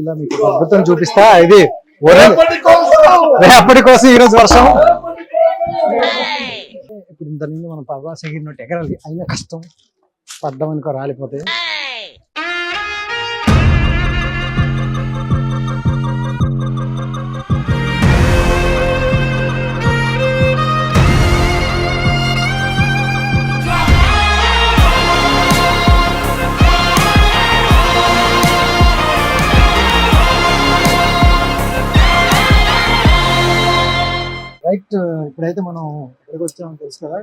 ఇలా మీకు అద్భుతం చూపిస్తా. ఇది రేపటి కోసం ఈరోజు వర్షం. ఇప్పుడు ఇంత నుండి మనం పర్వాస్ ఎగిరినట్టు ఎగరాలి, అయినా కష్టం. పడ్డం అనుకో రాలిపోతే. రైట్, ఇప్పుడైతే మనం ఎక్కడికి వచ్చామని తెలుసు కదా.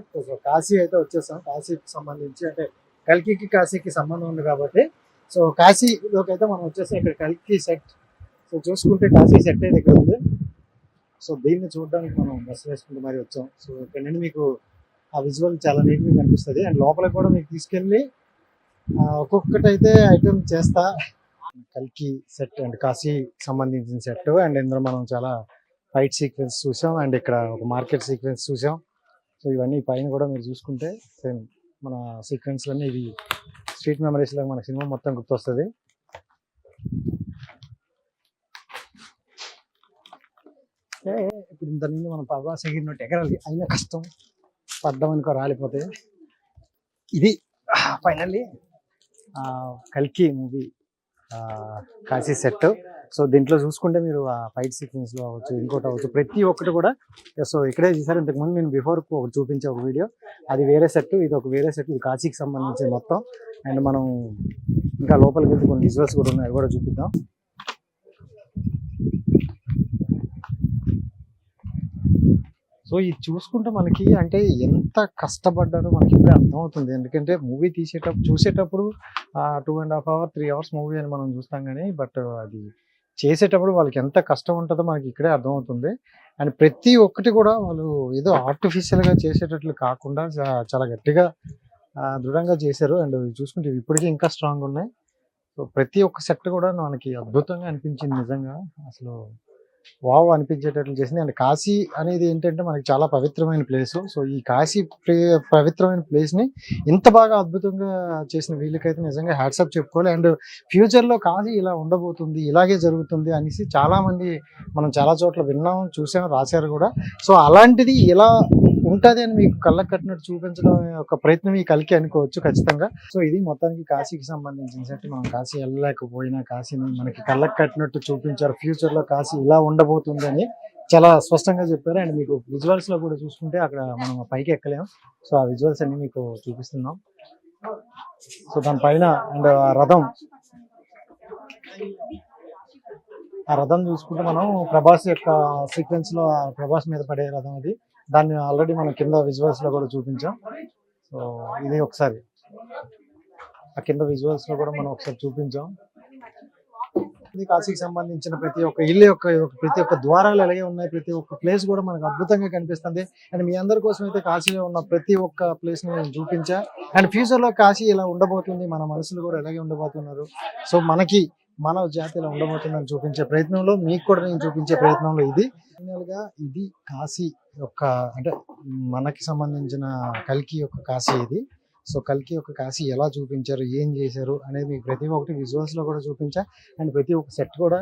కాశీ అయితే వచ్చేసాం. కాశీకి సంబంధించి అంటే కల్కికి కాశీకి సంబంధం ఉంది కాబట్టి సో కాశీలోకి అయితే మనం వచ్చేసాం. ఇక్కడ కల్కి సెట్ సో చూసుకుంటే కాశీ సెట్ అయితే ఇక్కడ ఉంది. సో దీన్ని చూడడానికి మనం బస్సు వేసుకుంటూ మరి వచ్చాం. సో ఇక్కడ నుండి మీకు ఆ విజువల్ చాలా నీట్గా కనిపిస్తుంది. అండ్ లోపలికి కూడా మీకు తీసుకెళ్ళి ఒక్కొక్కటి అయితే ఐటమ్ చేస్తా. కల్కి సెట్ అండ్ కాశీ సంబంధించిన సెట్. అండ్ ఇందులో మనం చాలా ఫైట్ సీక్వెన్స్ చూసాం. అండ్ ఇక్కడ ఒక మార్కెట్ సీక్వెన్స్ చూసాం. సో ఇవన్నీ పైన కూడా మీరు చూసుకుంటే సేమ్ మన సీక్వెన్స్లన్నీ ఇవి స్ట్రీట్ మెమరీస్ లాగా మన సినిమా మొత్తం గుర్తొస్తుంది. ఇప్పుడు ఇంత నుండి మనం పర్వాస్ ఎగిరినట్టు ఎగరాలి, అయినా కష్టం. పడ్డం అనుకో రాలిపోతే. ఇది ఫైనల్లీ కల్కి మూవీ కాశీ సెట్. సో దీంట్లో చూసుకుంటే మీరు ఆ ఫైట్ సీక్వెన్స్లో అవ్వచ్చు, ఇంకోటి అవ్వచ్చు, ప్రతి ఒక్కటి కూడా. సో ఇక్కడే చూసారు. ఇంతకుముందు నేను బిఫోర్ ఒకటి చూపించే ఒక వీడియో, అది వేరే సెట్, ఇది ఒక వేరే సెట్. ఇది కాశీకి సంబంధించి మొత్తం. అండ్ మనం ఇంకా లోపలికి వెళ్తే కొన్ని విజువల్స్ కూడా ఉన్నాయి, అవి కూడా చూపిద్దాం. సో ఇది చూసుకుంటే మనకి అంటే ఎంత కష్టపడ్డారో మనకి ఇప్పుడే అర్థమవుతుంది. ఎందుకంటే మూవీ చూసేటప్పుడు 2.5 hours 3 hours మూవీ అని మనం చూస్తాం కానీ బట్ అది చేసేటప్పుడు వాళ్ళకి ఎంత కష్టం ఉంటుందో మనకి ఇక్కడే అర్థమవుతుంది. అండ్ ప్రతి ఒక్కటి కూడా వాళ్ళు ఏదో ఆర్టిఫిషియల్గా చేసేటట్లు కాకుండా చాలా గట్టిగా దృఢంగా చేశారు. అండ్ చూసుకుంటే ఇప్పటికీ ఇంకా స్ట్రాంగ్ ఉన్నాయి. సో ప్రతి ఒక్క సెట్ కూడా మనకి అద్భుతంగా అనిపించింది. నిజంగా అసలు వావ్ అనిపించేటట్లు చేసింది. అండ్ కాశీ అనేది ఏంటంటే మనకి చాలా పవిత్రమైన ప్లేస్. సో ఈ కాశీ పవిత్రమైన ప్లేస్ని ఇంత బాగా అద్భుతంగా చేసిన వీళ్ళకైతే నిజంగా హ్యాట్సప్ చెప్పుకోవాలి. అండ్ ఫ్యూచర్లో కాశీ ఇలా ఉండబోతుంది, ఇలాగే జరుగుతుంది అనేసి చాలామంది మనం చాలా చోట్ల విన్నాం, చూసాం, రాశారు కూడా. సో అలాంటిది ఇలా ఉంటుంది అని మీకు కళ్ళకు కట్టినట్టు చూపించడం ఒక ప్రయత్నం ఈ కల్కి అనుకోవచ్చు ఖచ్చితంగా. సో ఇది మొత్తానికి కాశీకి సంబంధించిన సెట్. మనం కాశీ వెళ్ళలేకపోయినా కాశీని మనకి కళ్ళకు కట్టినట్టు చూపించారు. ఫ్యూచర్లో కాశీ ఇలా ఉండబోతుంది అని చాలా స్పష్టంగా చెప్పారు. అండ్ మీకు విజువల్స్లో కూడా చూసుకుంటే అక్కడ మనం పైకి ఎక్కలేము. సో ఆ విజువల్స్ అన్ని మీకు చూపిస్తున్నాం. సో దానిపైన అండ్ ఆ రథం చూసుకుంటే మనం ప్రభాస్ యొక్క సీక్వెన్స్లో ప్రభాస్ మీద పడే రథం అది. దాన్ని ఆల్రెడీ మనం కింద విజువల్స్లో కూడా చూపించాం. సో ఇది ఒకసారి ఆ కింద విజువల్స్లో కూడా మనం ఒకసారి చూపించాం. ఇది కాశీకి సంబంధించిన ప్రతి ఒక్క ఇల్లు యొక్క ప్రతి ఒక్క ద్వారాలు ఎలాగే ఉన్నాయి, ప్రతి ఒక్క ప్లేస్ కూడా మనకు అద్భుతంగా కనిపిస్తుంది. అండ్ మీ అందరి కోసం అయితే కాశీలో ఉన్న ప్రతి ఒక్క ప్లేస్ని నేను చూపించా. అండ్ ఫ్యూచర్లో కాశీ ఇలా ఉండబోతుంది, మన మనసులు కూడా ఎలాగే ఉండబోతున్నారు. సో మన జాతి ఇలా ఉండబోతుందని చూపించే ప్రయత్నంలో, మీకు కూడా నేను చూపించే ప్రయత్నంలో ఇది ఫైనల్గా ఇది కాశీ యొక్క అంటే మనకి సంబంధించిన కల్కి యొక్క కాశీ ఇది. సో కల్కి యొక్క కాశీ ఎలా చూపించారు, ఏం చేశారు అనేది మీకు ప్రతి ఒక్కటి విజువల్స్లో కూడా చూపించా. అండ్ ప్రతి ఒక్క సెట్ కూడా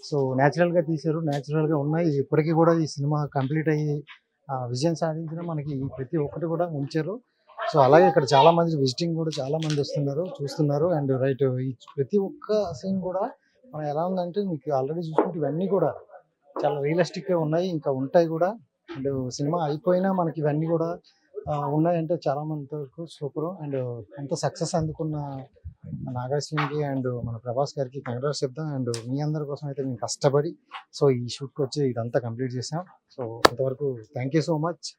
సో న్యాచురల్గా తీశారు, న్యాచురల్గా ఉన్నాయి. ఇప్పటికీ కూడా ఈ సినిమా కంప్లీట్ అయ్యి విజయం సాధించిన మనకి ప్రతి ఒక్కటి కూడా ఉంచారు. సో అలాగే ఇక్కడ చాలా మంది విజిటింగ్ కూడా చాలా మంది వస్తున్నారు, చూస్తున్నారు. అండ్ రైట్ ఈ ప్రతి ఒక్క సీన్ కూడా మనం ఎలా ఉందంటే మీకు ఆల్రెడీ చూసుకుంటే ఇవన్నీ కూడా చాలా రియలిస్టిక్గా ఉన్నాయి, ఇంకా ఉంటాయి కూడా. అండ్ సినిమా అయిపోయినా మనకి ఇవన్నీ కూడా ఉన్నాయంటే చాలా మంది వరకు సూపర్. అండ్ అంత సక్సెస్ అందుకున్న నాగార్జునకి అండ్ మన ప్రభాస్ గారికి కంగ్రాట్స్ చెప్తాం. అండ్ మీ అందరి కోసం అయితే మేము కష్టపడి సో ఈ షూట్కి వచ్చి ఇదంతా కంప్లీట్ చేసాం. సో ఇంతవరకు థ్యాంక్ యూ సో మచ్.